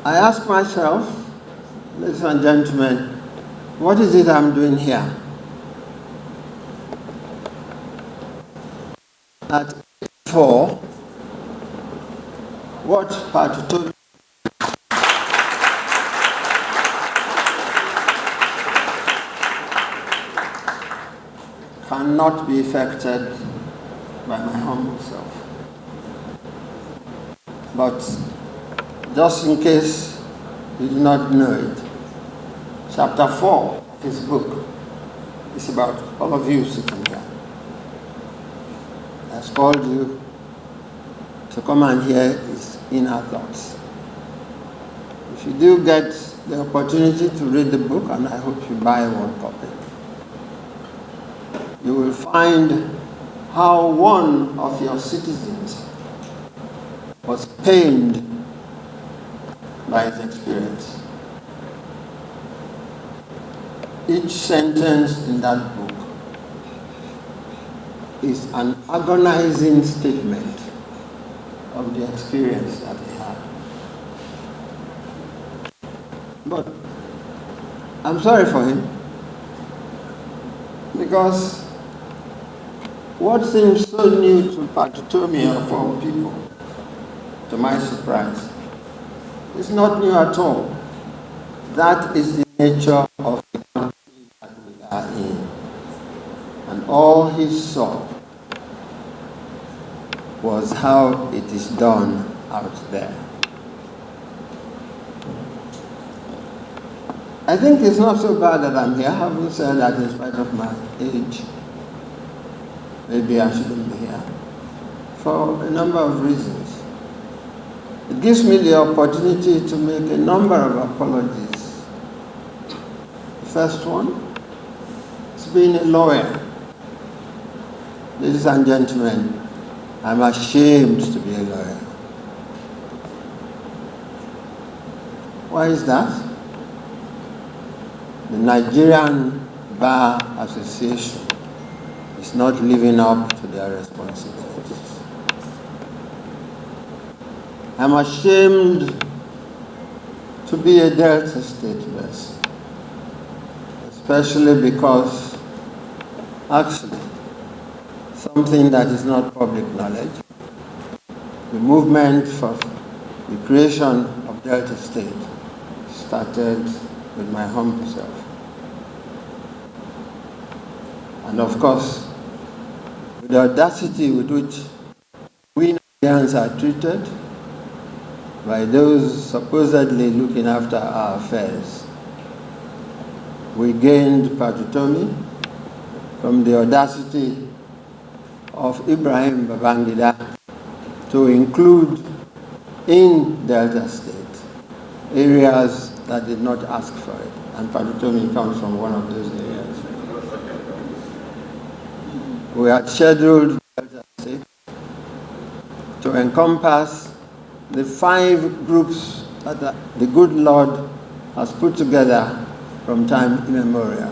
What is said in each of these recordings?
I ask myself, ladies and gentlemen, what is it I'm doing here? At 4, what Patutomi cannot be affected by my humble self. But just in case you do not know it, chapter 4 of his book is about all of you sitting here. He has called you to come and hear his inner thoughts. If you do get the opportunity to read the book, and I hope you buy one copy, you will find how one of your citizens was pained by his experience. Each sentence in that book is an agonizing statement of the experience that he had. But I'm sorry for him, because what seems so new to Patutomi of all people, to my surprise, is not new at all. That is the nature of the country that we are in. And all he saw was how it is done out there. I think it's not so bad that I'm here. I haven't said that in spite of my age. Maybe I shouldn't be here, for a number of reasons. It gives me the opportunity to make a number of apologies. The first one is being a lawyer. Ladies and gentlemen, I'm ashamed to be a lawyer. Why is that? The Nigerian Bar Association is not living up to their responsibilities. I'm ashamed to be a Delta State person, especially because, actually, something that is not public knowledge, the movement for the creation of Delta State started with my humble self. And of course, with the audacity with which we Nigerians are treated by those supposedly looking after our affairs, we gained Patutomi from the audacity of Ibrahim Babangida to include in Delta State areas that did not ask for it. And Patutomi comes from one of those areas. We had scheduled Delta State to encompass the 5 groups that the good Lord has put together from time immemorial.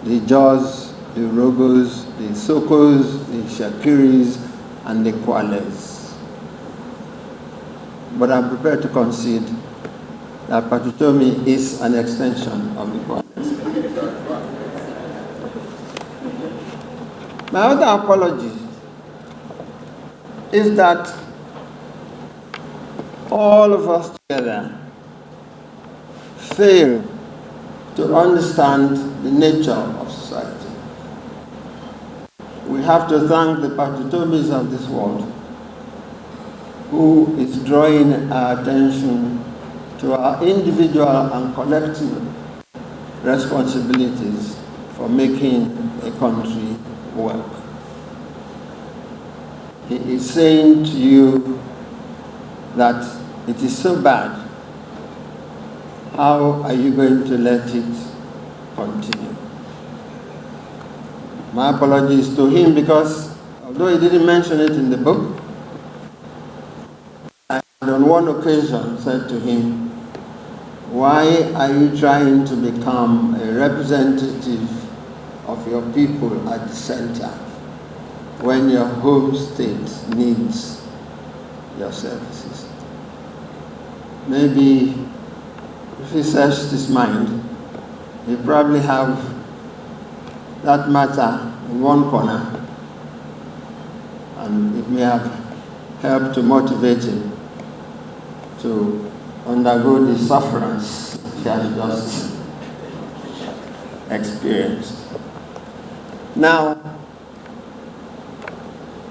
The Jaws, the Rogos, the Sokos, the Shakiris, and the Kwales. But I'm prepared to concede that Patutomi is an extension of the Kwales. My other apology is that all of us together fail to understand the nature of society. We have to thank the Patutomis of this world who is drawing our attention to our individual and collective responsibilities for making a country work. He is saying to you that it is so bad. How are you going to let it continue? My apologies to him, because although he didn't mention it in the book, I had on one occasion said to him, why are you trying to become a representative of your people at the center when your home state needs your services? maybe if he searched his mind, he probably have that matter in one corner, and it may have helped to motivate him to undergo the sufferance he has just experienced. Now,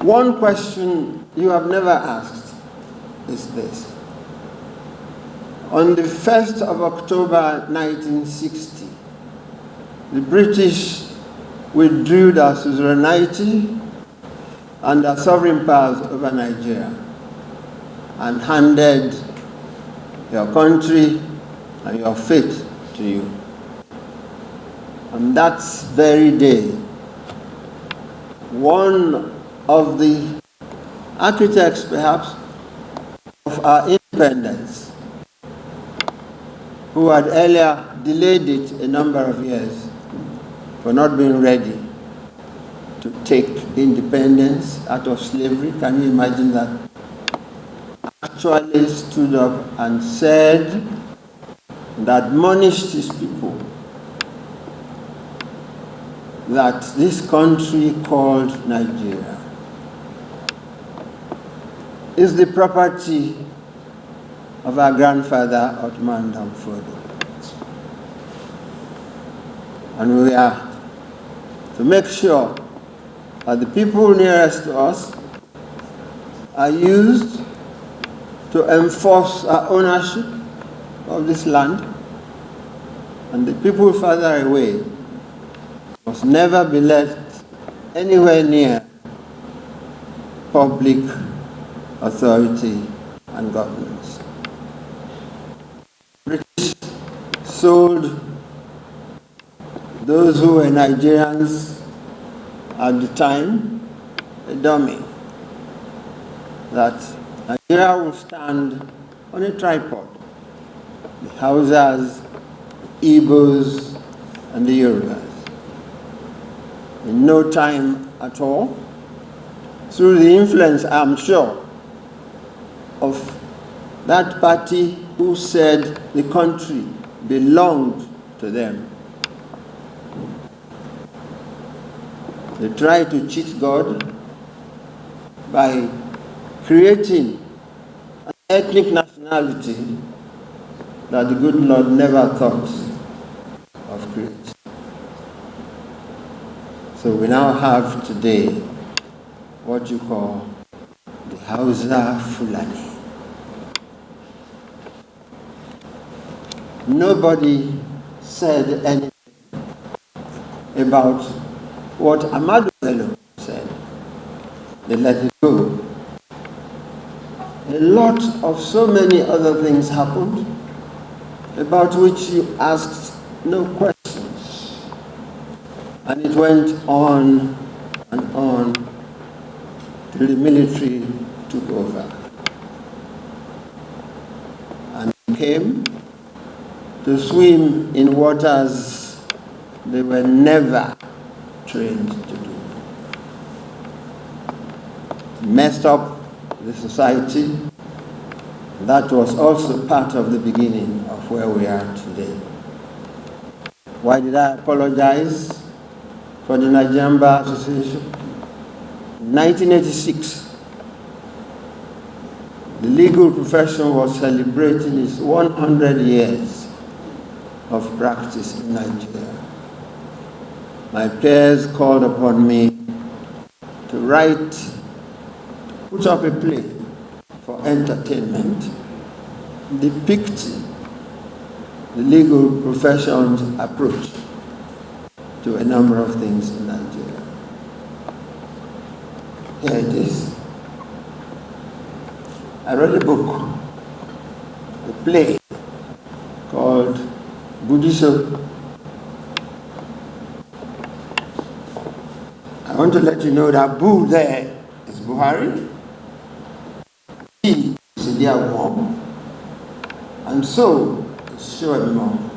one question you have never asked is this. On the 1st of October 1960, the British withdrew their suzerainty and their sovereign powers over Nigeria and handed your country and your fate to you. On that very day, one of the architects, perhaps, of our independence, who had earlier delayed it a number of years for not being ready to take independence out of slavery. Can you imagine that? Actually stood up and said, and admonished his people, that this country called Nigeria is the property of our grandfather Ottoman Danfodio. And we are to make sure that the people nearest to us are used to enforce our ownership of this land, and the people further away must never be left anywhere near public authority and governance. British sold those who were Nigerians at the time a dummy that Nigeria will stand on a tripod. The Hausas, the Igbos, and the Yorubas. In no time at all, through the influence, I'm sure, of that party who said the country belonged to them. They tried to cheat God by creating an ethnic nationality that the good Lord never thought of creating. So we now have today what you call the Hausa Fulani. Nobody said anything about what Ahmadu Bello said. They let it go. A lot of so many other things happened about which you asked no questions. And it went on and on till the military took over. And came to swim in waters they were never trained to do. Messed up the society. That was also part of the beginning of where we are today. Why did I apologize for the Nigerian Bar Association? In 1986, the legal profession was celebrating its 100 years of practice in Nigeria. My peers called upon me to put up a play for entertainment, depicting the legal profession's approach to a number of things in Nigeria. Here it is. I wrote a book, a play called Budiso. I want to let you know that Bu there is Buhari, he is Idiawo, and so is Shoemimo.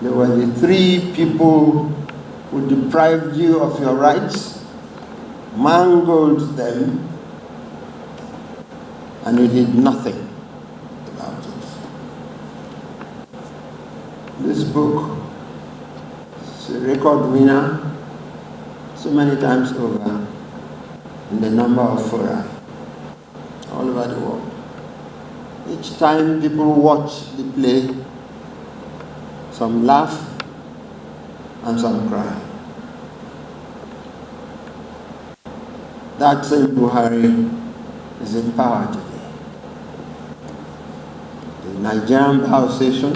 They were the three people who deprived you of your rights, mangled them, and you did nothing about This book is a record winner so many times over in the number of fora all over the world. Each time people watch the play, some laugh and some cry. That same Buhari is in power today. The Nigerian Bar Association,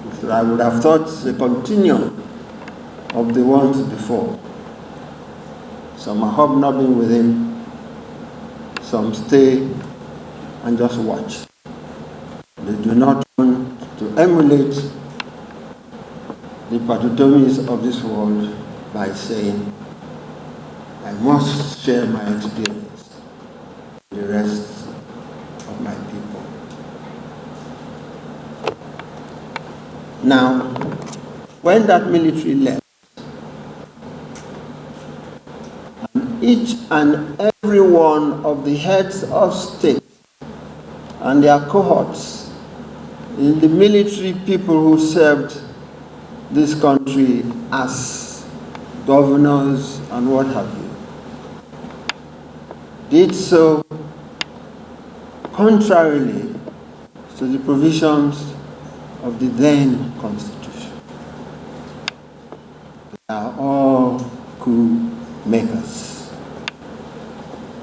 which I would have thought is a continuum of the ones before. Some are hobnobbing with him, some stay and just watch. They do not want to emulate the Patutomis of this world by saying, I must share my experience with the rest of my people. Now, when that military left, each and every one of the heads of state and their cohorts in the military people who served this country as governors and what have you, did so contrarily to the provisions of the then Constitution. They are all coup makers.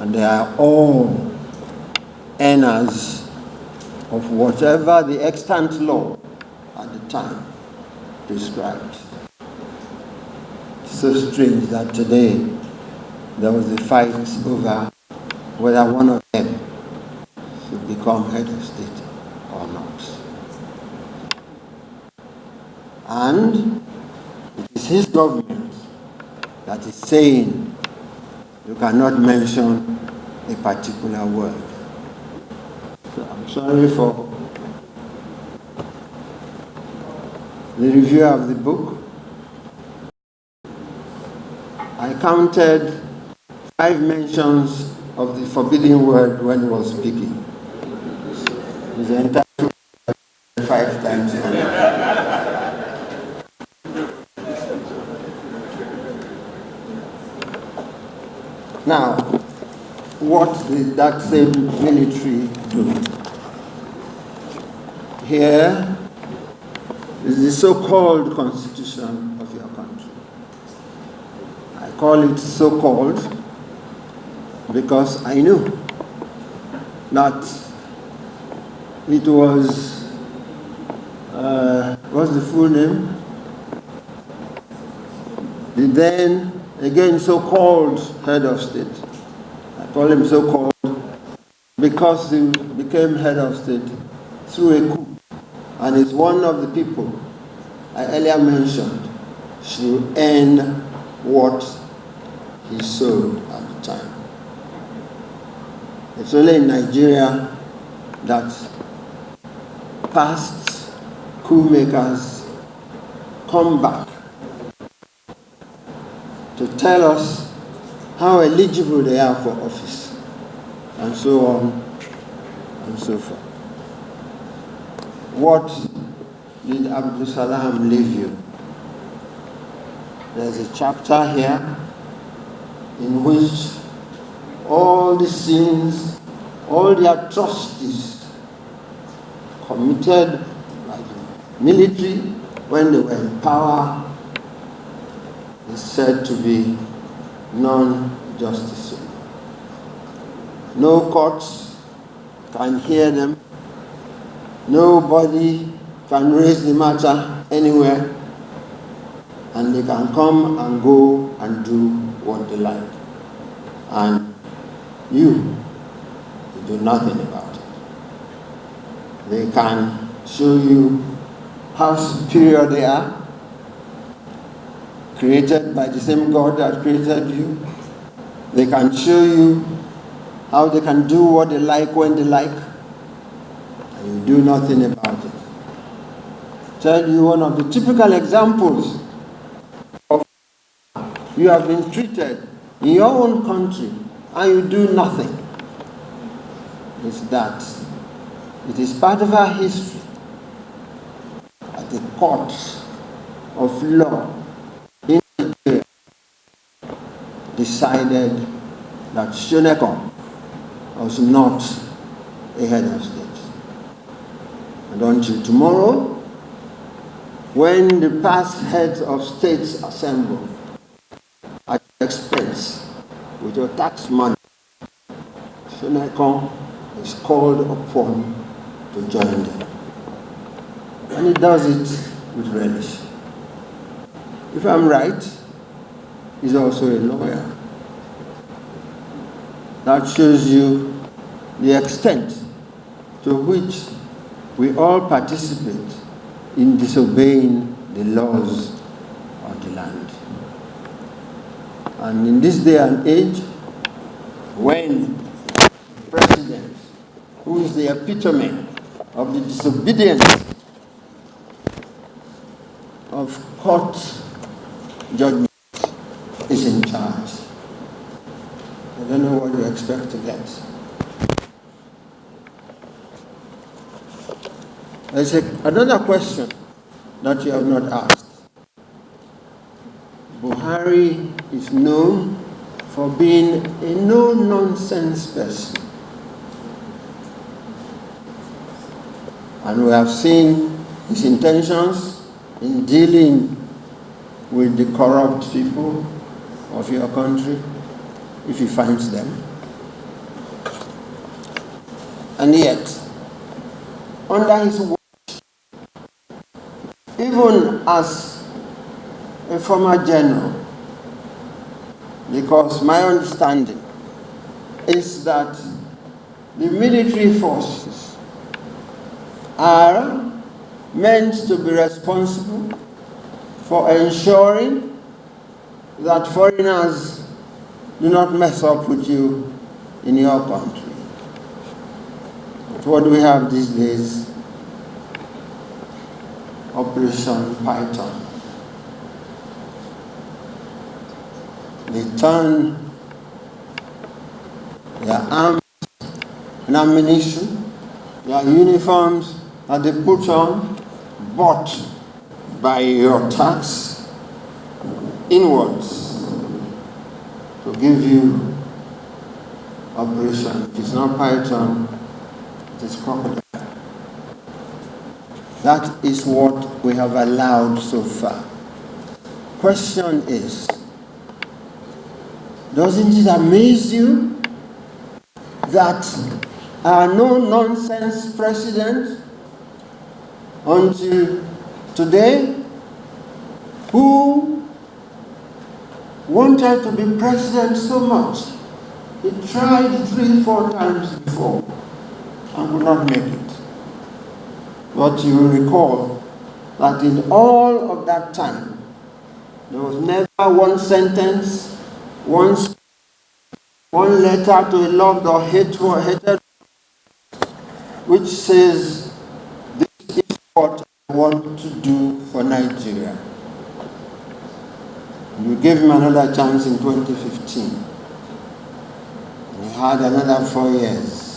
And they are all earners of whatever the extant law at the time prescribed. It's so strange that today there was a fight over whether one of them should become head of state or not. And it is his government that is saying you cannot mention a particular word. So I'm sorry for the review of the book. I counted 5 mentions of the forbidden word when he was speaking. He's entitled 5 times. Now, what did that same military do? Here is the so-called constitution of your country. I call it so-called because I knew that it was, what's the full name? The then, again, so-called head of state. I call him so-called because he became head of state through a coup. And is one of the people I earlier mentioned should earn what he sold at the time. It's only in Nigeria that past coup makers come back to tell us how eligible they are for office, and so on and so forth. What did Abdul Salam leave you? There's a chapter here in which all the sins, all the atrocities committed by the military when they were in power is said to be non-justiciable. No courts can hear them. Nobody can raise the matter anywhere, and they can come and go and do what they like. And you do nothing about it. They can show you how superior they are, created by the same God that created you. They can show you how they can do what they like when they like, and you do nothing about it. Tell you one of the typical examples of you have been treated in your own country and you do nothing. Is that it is part of our history. At the courts of law in Nigeria decided that Shoneko was not a head of state. And until tomorrow, when the past heads of states assemble at your expense with your tax money, Shoneko is called upon to join them. And he does it with relish. If I'm right, he's also a lawyer. That shows you the extent to which we all participate in disobeying the laws of the land. And in this day and age, when the president, who is the epitome of the disobedience of court judgment, is in charge, I don't know what you expect to get. There's another question that you have not asked. Buhari is known for being a no-nonsense person. And we have seen his intentions in dealing with the corrupt people of your country, if he finds them. And yet, under his watch, even as a former general, because my understanding is that the military forces are meant to be responsible for ensuring that foreigners do not mess up with you in your country. But what do we have these days? Operation Python. They turn their arms and ammunition, their uniforms that they put on, bought by your tax, inwards to give you operation. It is not Python, it is crocodile. That is what we have allowed so far. Question is, doesn't it amaze you that our no-nonsense president, until today, who wanted to be president so much, he tried 3-4 times before and could not make it. But you will recall that in all of that time, there was never one sentence, one letter to a loved or hated, which says, this is what I want to do for Nigeria. And we gave him another chance in 2015. And he had another 4 years.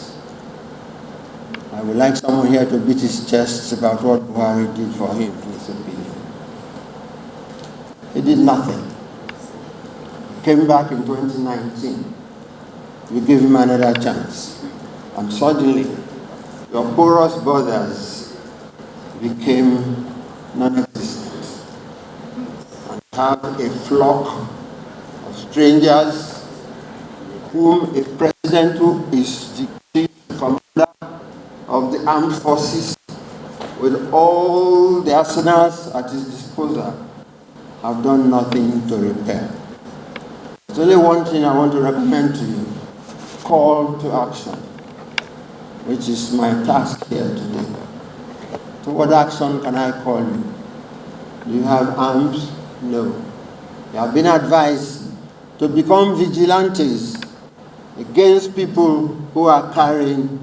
I would like someone here to beat his chest about what Buhari did for him, in his opinion. He did nothing. He came back in 2019. We gave him another chance. And suddenly, your porous borders became non-existent. And have a flock of strangers whom a president who is the chief commander of the armed forces, with all the arsenals at his disposal, have done nothing to repair. There's only one thing I want to recommend to you: call to action, which is my task here today. To what action can I call you? Do you have arms? No. You have been advised to become vigilantes against people who are carrying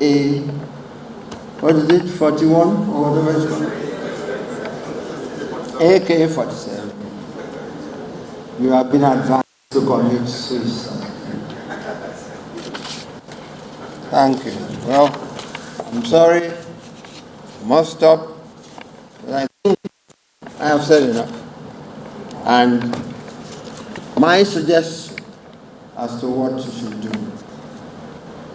a, what is it, 41 or whatever it's called? AK-47. You have been advised to commit suicide. Thank you. Well, I'm sorry. I must stop. I have said enough. And my suggestion as to what you should do.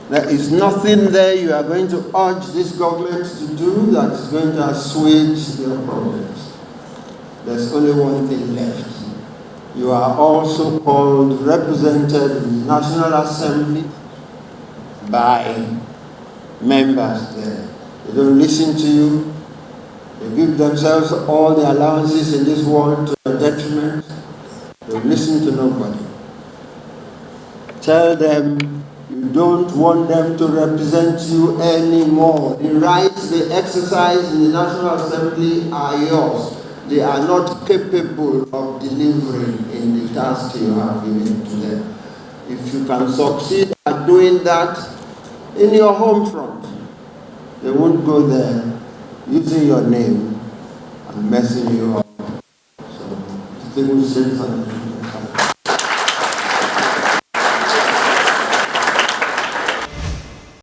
There is nothing there you are going to urge this government to do that is going to assuage their problems. There's only one thing left. You are also called, represented in the National Assembly by members there. They don't listen to you. They give themselves all the allowances in this world to their detriment. They listen to nobody. Tell them you don't want them to represent you anymore. The rights they exercise in the National Assembly are yours. They are not capable of delivering in the task you have given to them. If you can succeed at doing that in your home front, they won't go there using your name and messing you up. So, distinguished ladies and gentlemen.